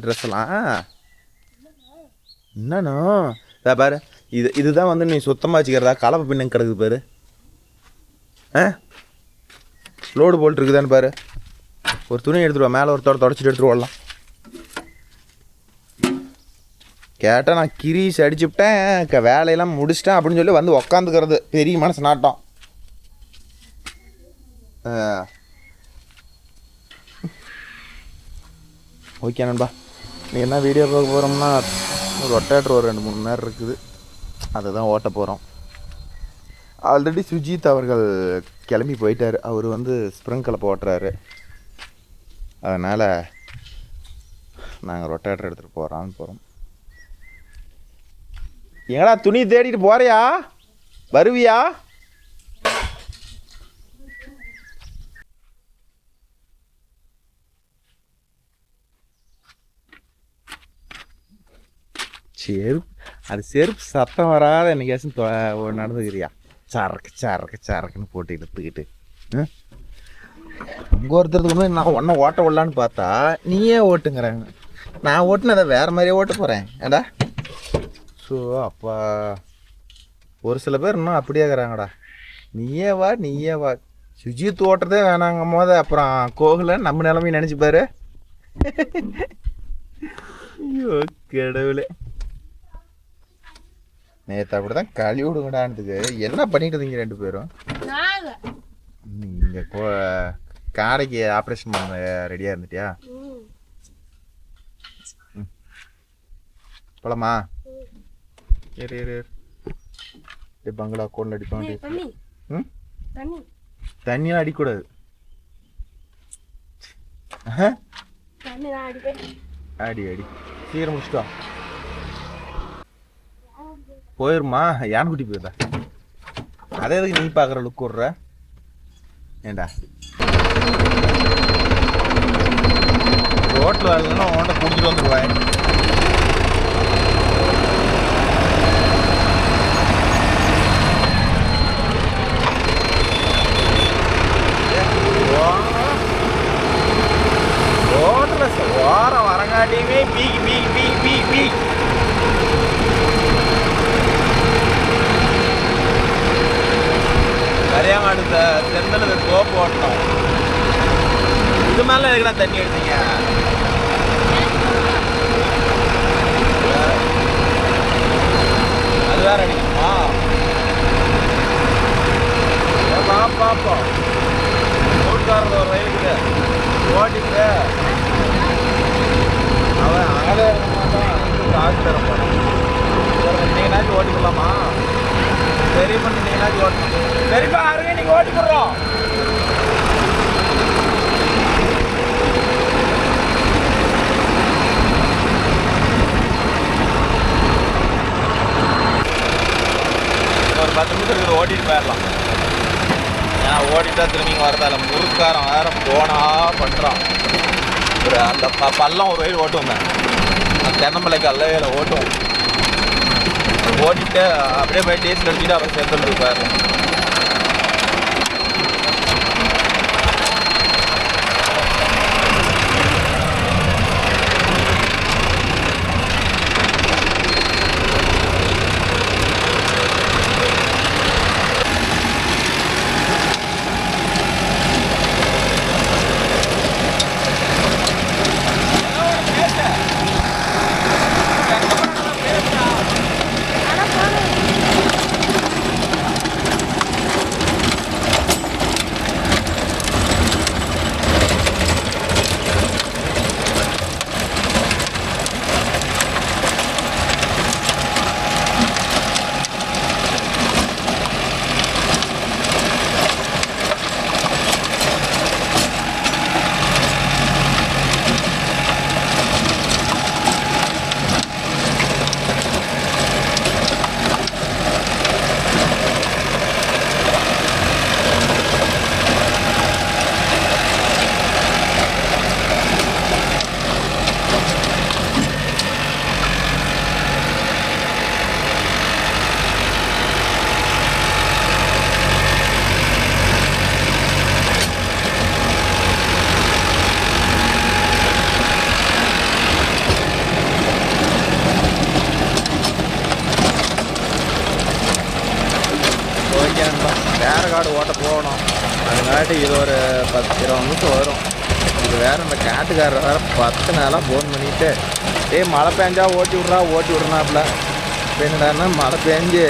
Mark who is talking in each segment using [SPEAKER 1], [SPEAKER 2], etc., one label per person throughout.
[SPEAKER 1] ட்ரெஸ்லாம் என்னண்ணா பாரு, இதுதான் வந்து நீ சுத்தமாக வச்சுக்கிறதா? கலப்பை பின்ன கிடக்குது பாரு. லோடு போல்ட் இருக்குதான்னு பாரு. ஒரு துணி எடுத்துருவா, மேலே ஒரு தொடச்சிட்டு எடுத்துட்டு ஓடலாம். கேட்டால் நான் கிரீஸ் அடிச்சுவிட்டேன், வேலையெல்லாம் முடிச்சிட்டேன் அப்படின்னு சொல்லி வந்து உக்காந்துக்கிறது பெரிய மனசு நாட்டம். ஓகே நண்பா, நீ என்ன வீடியோ பார்க்க போகிறோம்னா ரொட்டேட்டர் ஒரு 2-3 மணி நேரம் இருக்குது, அதை தான் ஓட்ட போகிறோம். ஆல்ரெடி சுஜித் அவர்கள் கிளம்பி போயிட்டார். அவர் வந்து ஸ்ப்ரிங் கலப்பை ஓட்டுறாரு. அதனால் நாங்கள் ரொட்டேட்டர் எடுத்துகிட்டு போகிறோம். எங்கடா துணி தேடிட்டு போறியா? வருவியா? செருப்பு, அது செருப்பு சத்தம் வராத என்னைக்காச்சும் நடந்துக்கிறியா? சரக்குன்னு போட்டு எடுத்துக்கிட்டு அங்கே ஒருத்தருக்கு நான் ஒன்றை ஓட்ட விடலான்னு பார்த்தா நீயே ஓட்டுங்கிறாங்க. நான் ஓட்டுனதை வேறு மாதிரியே ஓட்ட போகிறேன். ஏடா ஸோ அப்பா, ஒரு சில பேர் இன்னும் அப்படியே இருக்கிறாங்கடா. நீயே வா சுஜித் ஓட்டுறதே வேணாங்கும் போது அப்புறம் கோகுல நம்ம நிலைமையை நினச்சிப்பாரு. ஐயோ கடவுளே, நேற்று அப்படி தான் கழி விடுங்கடான்றதுக்கு என்ன பண்ணிட்டு இருந்தீங்க 2 பேரும்? நீங்கள் காடைக்கு ஆப்ரேஷன் பண்ண ரெடியாக இருந்துட்டியா? போலாமா? ஏறு பங்களா கோனில் அடிப்பாங்க. தண்ணியெல்லாம் அடிக்கூடாது. அடி சீக்கிரம் முடிச்சுட்டா போயிருமா? யானை குட்டி போயிருந்தா அதே எதுக்கு நீ பார்க்குற லுக் விட்ற? ஏண்டா ரோட்டில் வரலன்னா உன்கிட்ட குடிச்சிட்டு வந்துடுவேன். ரோட்டில் ஓரம் வரங்காட்டியுமே பீ கரையாங்காடு செந்தல தோப்பு ஓட்டணும். இது மேலே எதுக்குடா தண்ணி எடுத்தீங்க? அது வேற அடிக்கணுமா? பார்ப்போம். ரோட்காரில் ஒரு ரயிலுக்குது ஓட்டிட்டு அவன் அங்கே மாட்டான், காசு தர போனான். நீங்களாச்சும் ஓட்டிக்கலாமா? பெரியப்பா நீங்களாச்சும் ஓட்டணும். பெரியப்பா அருகே நீங்கள் ஓட்டி போடுறோம். ஒரு 10 நிமிஷத்துக்கு ஓட்டிட்டு போயிடலாம். ஏன்னா ஓடிட்டா திரும்பி வரதால முறுக்காரம் வேற போனா பண்ணுறான். ஒரு அந்த பள்ளம் ஒரு வயல் ஓட்டுவோம், அந்த தென்னம்பிள்ளைக்கு அல்லவையில் ஓட்டுவோம். ஓட்டிட்டு அப்படியே போய் டேஸ்ட் அடிச்சுட்டு அப்புறம் சேர்த்துட்டு போயிடலாம். காடு ஓட்ட போகணும். அதுங்காட்டி இது ஒரு 10-20 நிமிஷம் வரும். இது வேறு இந்த காட்டுக்காரர் வேறு 10 நாளாக ஃபோன் பண்ணிவிட்டு மழை பெஞ்சா ஓட்டி விட்றாப்புல. இப்போ என்னடான்னா மழை பெஞ்சு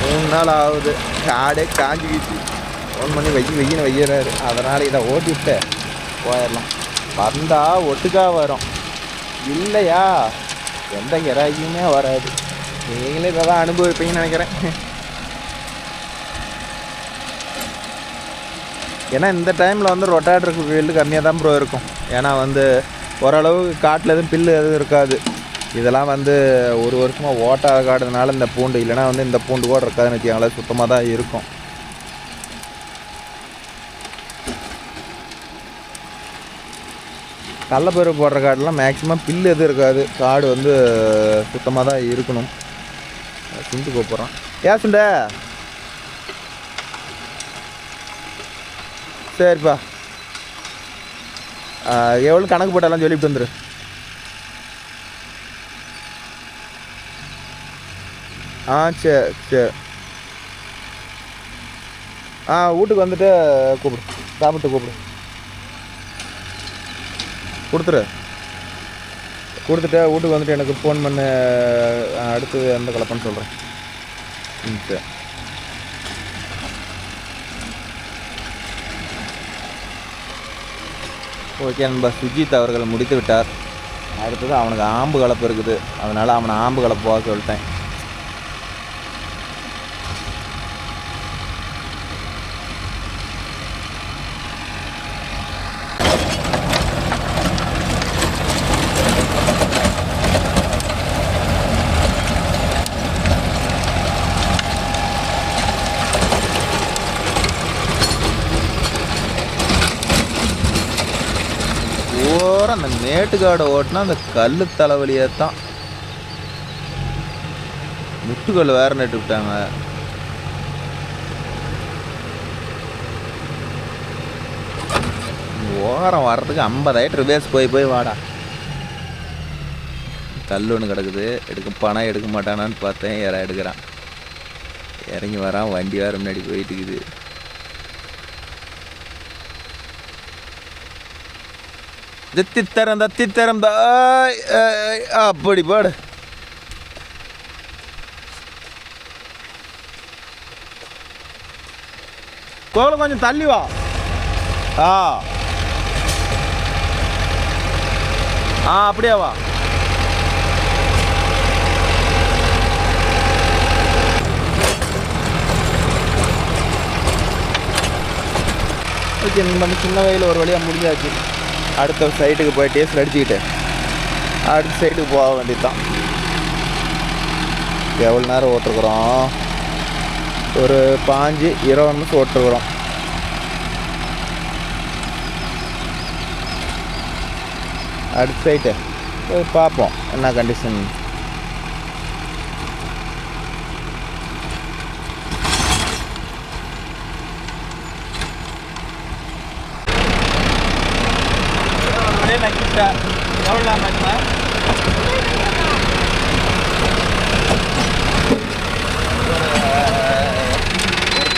[SPEAKER 1] 3 நாள் ஆகுது, காடே காஞ்சிக்கிச்சு. ஃபோன் பண்ணி வெய்யின்னு வையிறாரு. அதனால் இதை ஓட்டி விட்டு போயிடலாம். வந்தால் ஒட்டுக்கா வரும், இல்லையா எந்த இறாயுமே வராது. நீங்களே இதை தான் அனுபவிப்பீங்கன்னு நினைக்கிறேன். ஏன்னா இந்த டைமில் வந்து ரொட்டாட்டருக்கு ஃபீல்டு கம்மியாக தான் ப்ரோ இருக்கும். ஏன்னா வந்து ஓரளவுக்கு காட்டில் எதுவும் பில்லு எதுவும் இருக்காது. இதெல்லாம் வந்து ஒரு வருஷமாக ஓட்டாத காடுனால இந்த பூண்டு, இல்லைனா வந்து இந்த பூண்டு கூட இருக்காதுன்னு வச்சுக்கோங்களேன், சுத்தமாக தான் இருக்கும். கடலப்பயிறு போடுற காடெலாம் மேக்ஸிமம் பில்லு எதுவும் இருக்காது. காடு வந்து சுத்தமாக தான் இருக்கணும். சுண்டு போகிறான். ஏன் சுண்ட? சரிப்பா, எவ்வளோ கணக்கு போட்டாலாம் சொல்லிவிட்டு வந்துரு. சரி சரி. வீட்டுக்கு வந்துட்டு கூப்பிடு, சாப்பிட்டு கூப்பிடு. கொடுத்துட்டு வீட்டுக்கு வந்துட்டு எனக்கு ஃபோன் பண்ணு. அடுத்து எந்த கலப்பன்னு சொல்கிறேன். சரி. ஓகே நண்பா, சுஜித் அவர்கள் முடித்து விட்டார். அடுத்தது அவனுக்கு ஆம்பு கலப்பு இருக்குது, அதனால் அவனை ஆம்பு கலப்பு போக சொல்லிட்டேன். அந்த மேட்டுக்காடை ஓட்டினா அந்த கல் தலைவலியே தான். முட்டுக்கல் வேற நட்டு விட்டாங்க. ஓரம் வர்றதுக்கு 50,000 ரிவேஸ் போய் வாடா. கல் ஒன்று கிடக்குது, பணம் எடுக்க மாட்டானான்னு பார்த்தேன். யாரா எடுக்கிறான், இறங்கி வரான். வண்டி வேறு முன்னாடி போயிட்டு இருக்குது. தத்தித்தரம் அப்படி பாடு. கோலம் கொஞ்சம் தள்ளி வா. அப்படியே வா. ஓகே, நம்ம சின்ன வயலில் ஒரு வழியாக முடிஞ்சாச்சு. அடுத்த சைட்டுக்கு போய் டேஸ்ட் அடிச்சுக்கிட்டு அடுத்த சைட்டுக்கு போக வேண்டியது தான். எவ்வளோ நேரம் ஓட்டுருக்குறோம்? ஒரு 5-20 நிமிஷம் ஓட்டுருக்குறோம். அடுத்த சைட்டு போய் பார்ப்போம் என்ன கண்டிஷன்.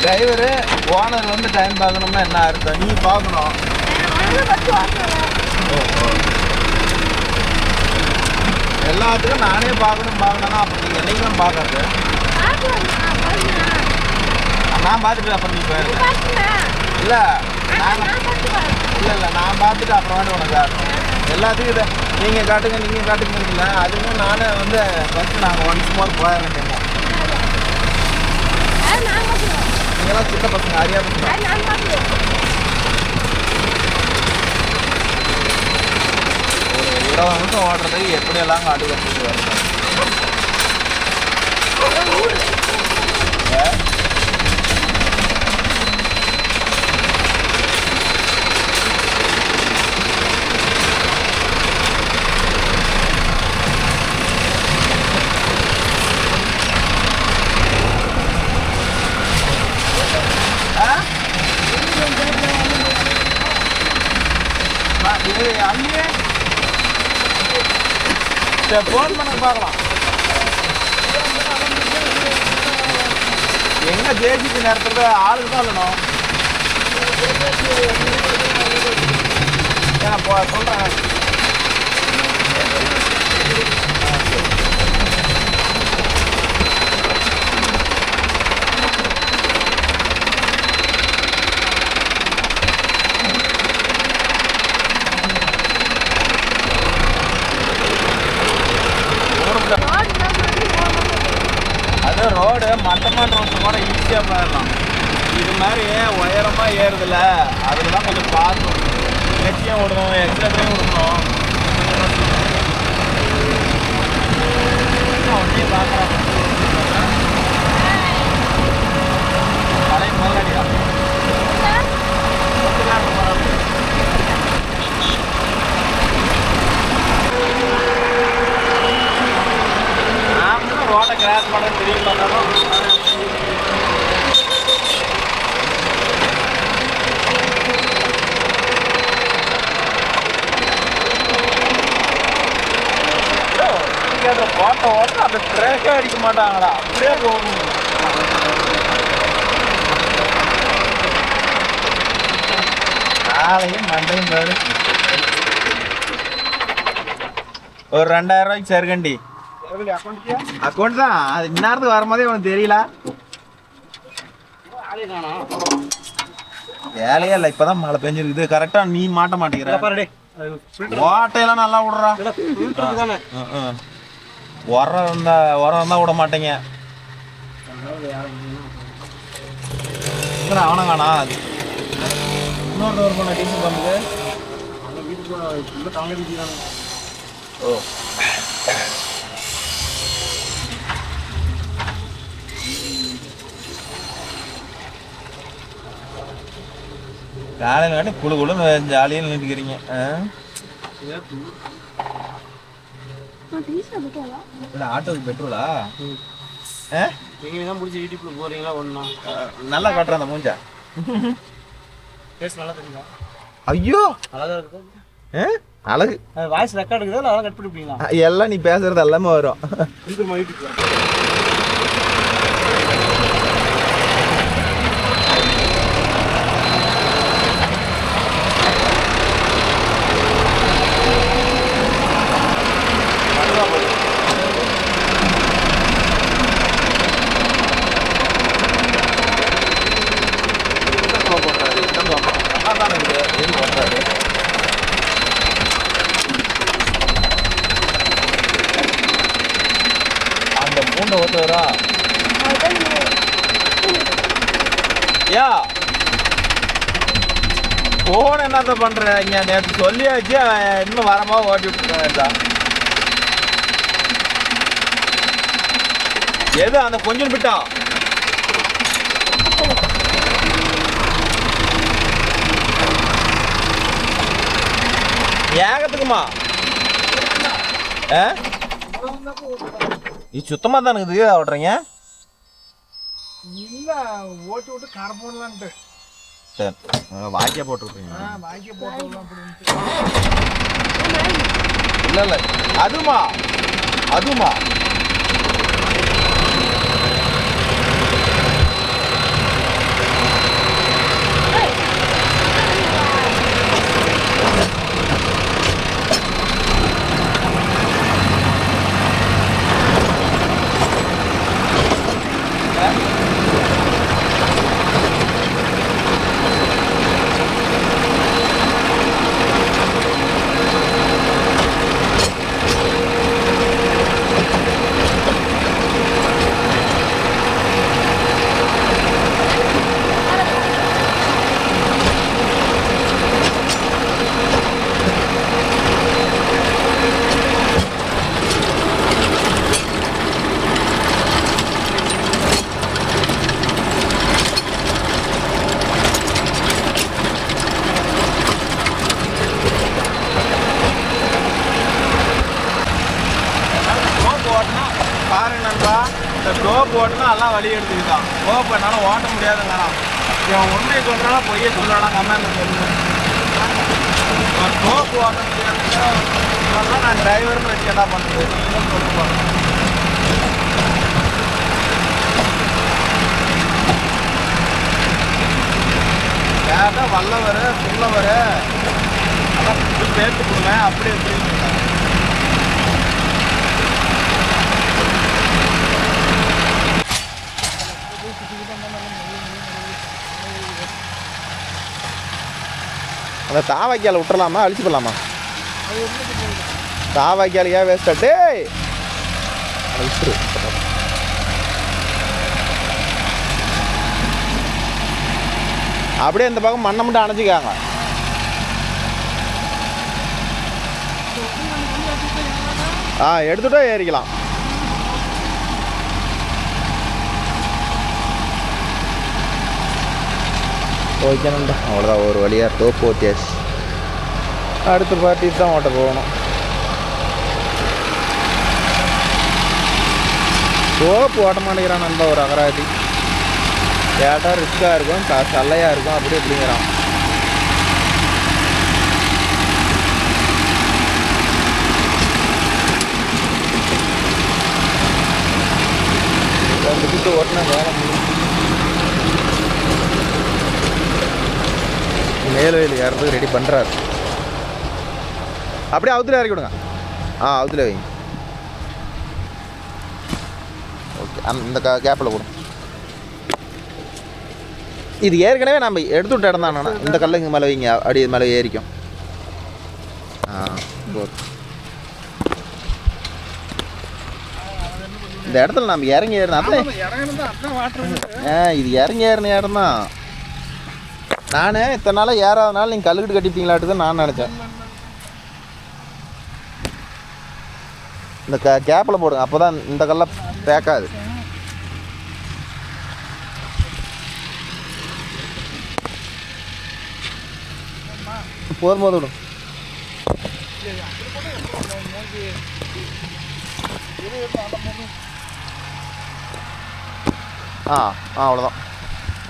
[SPEAKER 1] டிரைவரு ஓனர் வந்து டைம் பார்க்கணும்னா என்ன அர்த்தம்? நீ பார்க்கணும். எல்லாத்துக்கும் நானே பார்க்கணும்னா அப்போ நீங்கள் என்னைக்குமே பார்க்காது. நான் பார்த்துட்டு அப்புறம் நீ போயிருங்க. இல்லை நான் பார்த்துட்டு அப்புறமாட்டி உனக்கு காட்டணும். எல்லாத்துக்கும் இதை நீங்கள் காட்டுங்க. அதுவும் நானே வந்து ஃபஸ்ட்டு நாங்கள் ஒன்ஸ் மோர் போயிட வேண்டியோம். நீங்களாம் சின்ன பசங்க அறியாது. ஒரு 20 நிமிஷம் ஓடுறதுக்கு எப்படியெல்லாம் காட்டு கட்டிட்டு வரணும். அங்கேயே ஃபோன் பண்ண பார்க்கலாம். எங்க ஜேசிபி நேரத்துல ஆளுக்கு தான் இல்லணும். சொல்றேன். அது ரோடு மட்டமான ரோட்டு கூட ஈஸியாக போயிடலாம். இது மாதிரி உயரமாக ஏறுதில்ல, அதில் தான் கொஞ்சம் பார்த்து லட்சியம் விடணும், எக்ஸ்ட்ராத்தையும் விடணும். ஒன்றையும் பார்க்குறேன் பழைய முதலடியா ரோட்டை கிராஸ் பண்ண திரும்பி பண்ணாலும் ஓட்ட ஓட்ட அந்த பிரேக்கே அடிக்க மாட்டாங்கடா, அப்படியே போகணும். நாளையும் மண்டையும் பாரு. ஒரு 2000 ரூபாய்க்கு சருகண்டி அக்கௌண்ட் தான். அது இந்நேரத்துக்கு வரும்போதே உனக்கு தெரியல. வேலையே இல்லை, இப்பதான் மழை பெஞ்சிருக்குது. கரெக்டா நீ மாட்ட மாட்டேங்கிற. ஓட்டையெல்லாம் நல்லா விடுறா. உரம் தான் விட மாட்டேங்க. அவனை காணா இன்னொரு ஒரு பண்ண டீச்சர் பண்ணுது. ஓ காலையில் காட்டி குழு குழு ஜாலியாக நின்றுக்கிறீங்க. இல்லை ஆட்டோவுக்கு பெட்ரோலா? நீங்கள் தான் முடிச்சு யூடியூப்ல போகிறீங்களா? ஒன்றா நல்லா காட்டுறேன் அந்த மூஞ்சா. பேச நல்லா தெரியுங்களா? ஐயோ அழகாக இருக்குது. அழகு வாய்ஸ் ரெக்கார்டு இருக்குதா? அதெல்லாம் கட் பண்ணிப்பீங்களா? எல்லாம் நீ பேசுறது எல்லாமே வரும். அந்த மூண்டை ஓட்டுறா யா போன் என்னத்த பண்ற? இங்க நேற்று சொல்லியாச்சு, இன்னும் வரமா ஓட்டி விட்டுருக்கேன். எது அந்த கொஞ்சம் விட்டா ஏகத்துக்குமா? இது சுத்தமா தான் இருக்குது ஓட்டுறீங்க? இல்ல ஓட்டி விட்டு கரை போடலான்ட்டு. சரி வாக்கியா போட்டு விட்டுறீங்க? வாக்கியா போட்டுடலாம் இல்ல இல்ல அதுமா அதுமா டோப் ஓட்டுனா எல்லாம் வழி எடுத்துக்கிட்டான். டோப் என்னால் ஓட்ட முடியாதுங்கிறான். இவன் உண்மையை சொல்கிறானா பொய்யே சொல்கிறானா கம்மியாக சொல்லுவேன். டோப் ஓட்ட முடியாதுன்னா நான் டிரைவர்னு வச்சு என்ன பண்ணுறது சொல்லுவாங்க. கேட்டால் வல்லவர் புல்லவர் அதான் பேர்த்து கொடுவேன் அப்படி எப்படின்னு அந்த தாவாக்கியால் விட்டுறலாமா அழிச்சு போடலாமா? தாவாக்கியாலையா வேஸ்டே விட்டுரு. அப்படியே இந்த பக்கம் மண்ணை மட்டும் அணைச்சிக்காங்க. எடுத்துட்டோ ஏறிக்கலாம். ஓகேண்ணா, அவ்வளோதான். ஒரு வழியாக தோப்பு ஓட்டியாச்சு. அடுத்த பார்ட்டி தான் ஓட்ட போகணும். தோப்பு ஓட்ட மாட்டேங்கிறான் நண்பா. ஒரு அகராதி கேட்டால் ரிஸ்க்காக இருக்கும், சல்லையாக இருக்கும், அப்படி அப்படிங்கிறான். ரெண்டு ஓட்டினா வேலை மேல்வெயில் ஏறதுக்கு ரெடி பண்ணுறாரு. அப்படியே அவுத்துல இறக்கி விடுங்க. அவுத்துல வைங்க. ஓகே, இந்த கேப்பில் போடும். இது ஏற்கனவே நம்ம எடுத்து விட்ட இடம் தானே. இந்த கல்லுங்க மேலே வைங்க, அப்படி இது மேலே ஏறிக்கும். இந்த இடத்துல நம்ம இறங்கி ஏறினா இது இறங்கி ஏறின இடம் தான். நானே இத்தனை நாளாக ஏறாதனால நீங்கள் கல்லுக்கிட்டு கட்டிப்பீங்களாட்டுதான் நான் நினச்சேன். இந்த கேப்பில் போடுங்க, அப்போ தான் இந்த கல்லை தேக்காது. போதும் விடும். அவ்வளோதான்.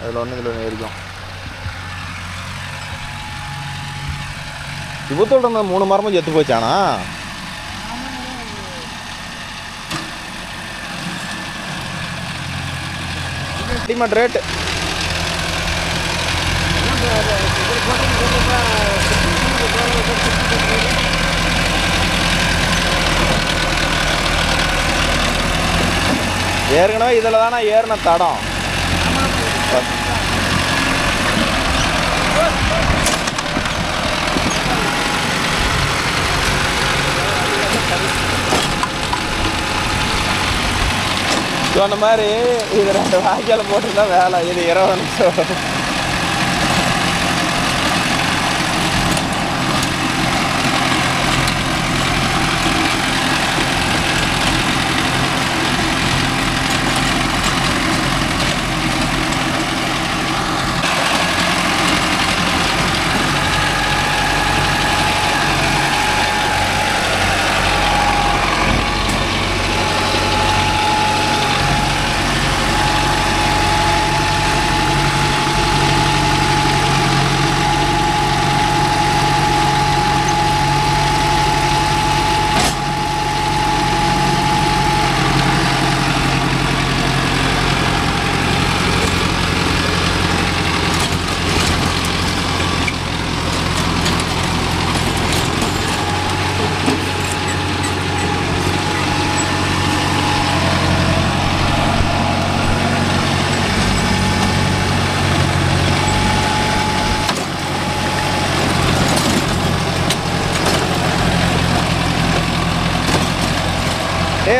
[SPEAKER 1] அதில் ஒன்று இதில் ஒன்று ஏறிக்கும். விபத்தோட இருந்த 3 மரமும் செத்து போச்சானா? டிமாண்ட் ரேட்டு ஏற்கனவே இதில் தானே ஏறின தடம். சொன்ன மாதிரி இது 2 வாய்க்கால போட்டுருந்தா வேலை. இது 20 நிமிஷம்.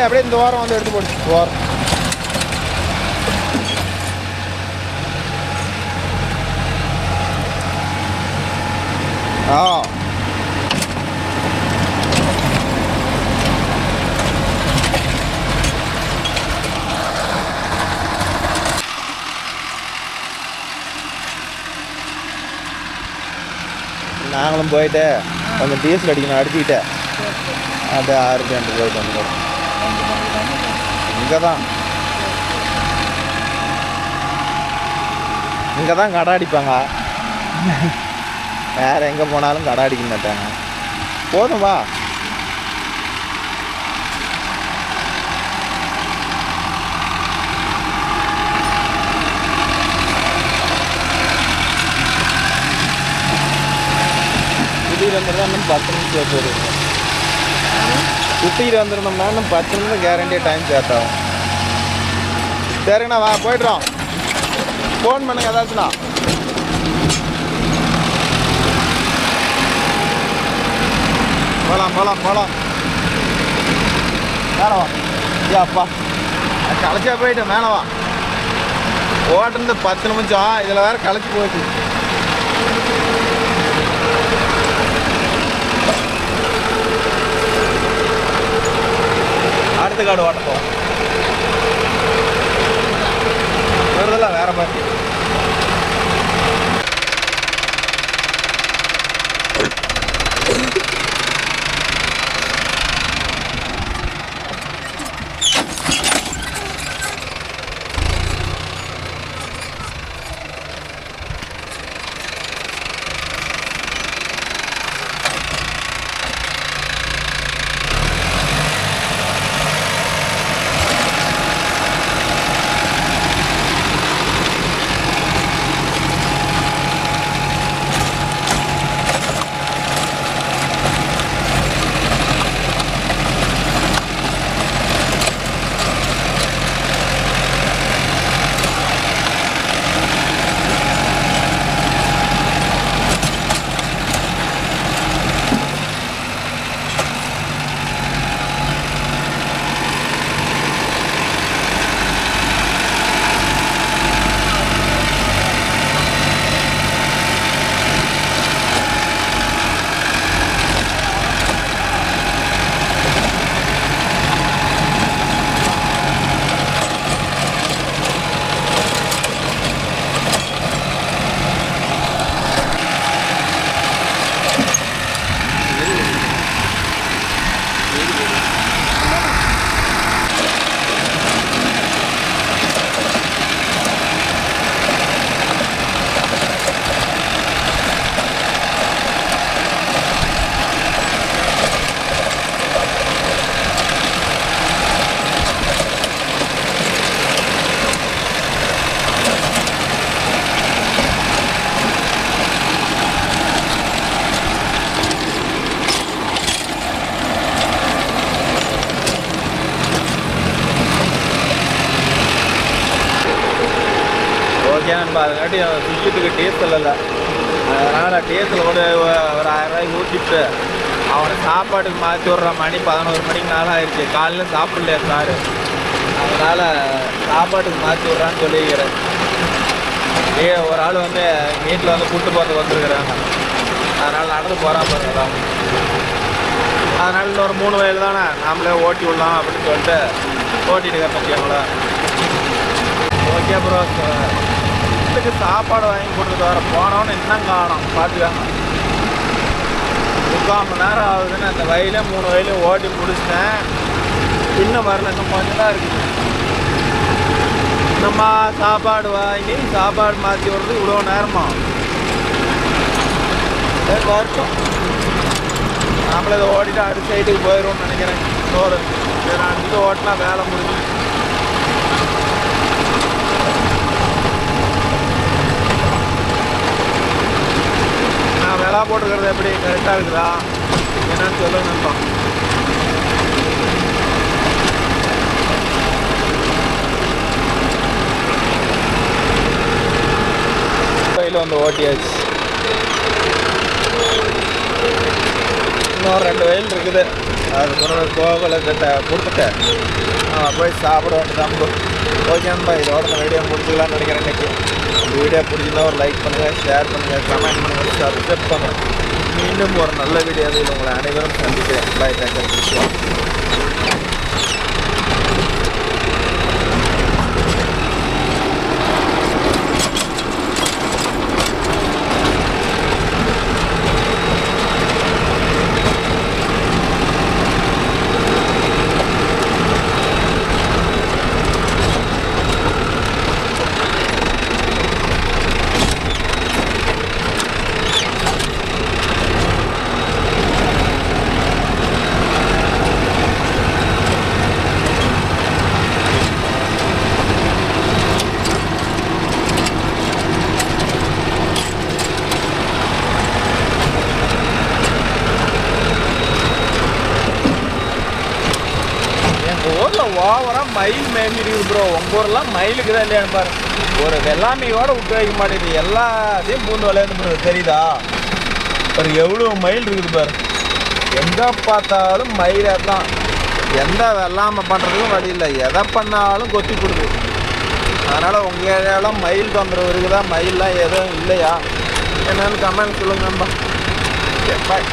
[SPEAKER 1] அப்படியே இந்த வாரம் வந்து எடுத்து போட்டு வாரம். நாங்களும் போயிட்டு கொஞ்சம் டீசல் அடிக்கணும், அடிச்சுக்கிட்டு அப்படியே 6 கிலோமீட்டர் போயிட்டு வந்துடும். இங்கே தான் கடை அடிப்பாங்க. வேறு எங்கே போனாலும் கடை அடிக்க மாட்டாங்க. போதும் வா. 10 நிமிஷம் சேர்த்து வருது. சுற்றிக்கிட்டு வந்துருந்தோம்னா இன்னும் 10 நிமிஷம் கேரண்டியாக டைம் சேர்த்தாகும். சரிங்கண்ணா வா போய்ட்றோம். ஃபோன் பண்ணுங்க ஏதாச்சுண்ணா. போகலாம் மேலே வா. அப்பா களைச்சா போயிட்டேன். மேலே வா. ஓட்டுறது 10 நிமிஷம். இதில் வேறு களைச்சி போயிட்டு அடுத்த காடு ஓட்டப்போம். வருதெல்லாம் வேற மாதிரி. ஓகேன்பா. அதுக்காட்டி சுவிட்சுக்கு டீசல் இல்லை. அதனால் டீசல் ஒரு 1000 ரூபாய்க்கு ஊற்றிட்டு அவனை சாப்பாட்டுக்கு மாற்றி விட்ற மணி 11 மணிக்கு மேலே ஆயிடுச்சு. காலையில் சாப்பிடலையா சார், அதனால் சாப்பாட்டுக்கு மாற்றி விட்றான்னு சொல்லிக்கிறேன். ஒரு ஆள் வந்து வீட்டில் வந்து கூட்டு போகிறதுக்கு வந்துருக்குறாங்க. அதனால் நடந்து போகிறான் பாருங்க. அதனால் இன்னொரு 3 வயல் தானே நாமளே ஓட்டி விடலாம் அப்படின்னு சொல்லிட்டு ஓட்டிட்டு கட்டிங்களா. Okay bro. வீட்டுக்கு சாப்பாடு வாங்கி கொடுத்துட்டு வர போனோன்னு இன்னும் காணும். பார்த்துக்காங்க 3/4 மணி நேரம் ஆகுதுன்னு அந்த வயலே 3 வயலையும் ஓட்டி முடிச்சிட்டேன். இன்னும் வரல. இன்னும் கொஞ்சம் தான் இருக்குது. நம்ம சாப்பாடு வாங்கி சாப்பாடு மாற்றி விடுறது இவ்வளோ நேரமா வரட்டும். நம்மள இதை ஓட்டிட்டு அடுத்த சைட்டுக்கு போயிடுவோம்னு நினைக்கிறேன். சோறு அன்றைக்கி ஓட்டினா வேலை முடிஞ்சு. நான் விளா போட்டுக்கிறது எப்படி கரெக்டாக இருக்குதா என்னன்னு சொல்லுங்கப்பா. கையில் வந்து ஓட்டியாச்சு. இன்னும் 2 வயல் இருக்குது. அது முன்னாடி கோவலை கொடுத்துட்டேன். போய் சாப்பிட வேண்டியதான். ஓகேன்பா. இதோட இந்த வீடியோ முடிச்சுக்கலாம்னு நினைக்கிறேன். இன்றைக்கி இந்த வீடியோ பிடிச்சிருந்தா ஒரு லைக் பண்ணுங்கள், ஷேர் பண்ணுங்கள், கமெண்ட் பண்ணுங்கள், சப்ஸ்கிரைப் பண்ணுங்கள். மீண்டும் ஒரு நல்ல வீடியோவில் உங்களை அனைவரும் சந்திக்கிறேன். பாய். தேங்க்யூ.
[SPEAKER 2] ஓவராக மயில் மேய்ஞ்சிருக்கு ப்ரோ. உங்கள் ஊரெலாம் மயிலுக்கு தான் இல்லையான்னு பாரு. ஒரு வெள்ளாமையோட விட்டு வைக்க மாட்டேங்குது, எல்லாத்தையும் பூந்து விளையாண்டு ப்ரோ. தெரியுதா ஒரு எவ்வளோ மயில் இருக்குது பாரு. எங்கே பார்த்தாலும் மயிலாக தான். எந்த வெள்ளாமை பண்ணுறதுக்கும் வழி இல்லை, எதை பண்ணாலும் கொத்தி கொடுக்குது. அதனால் உங்கள் ஏரியாவில் மயில் தொந்தரவு இருக்குதா, மயிலெலாம் எதுவும் இல்லையா என்னன்னு கமெண்ட் சொல்லுங்க நண்பா. பாய்.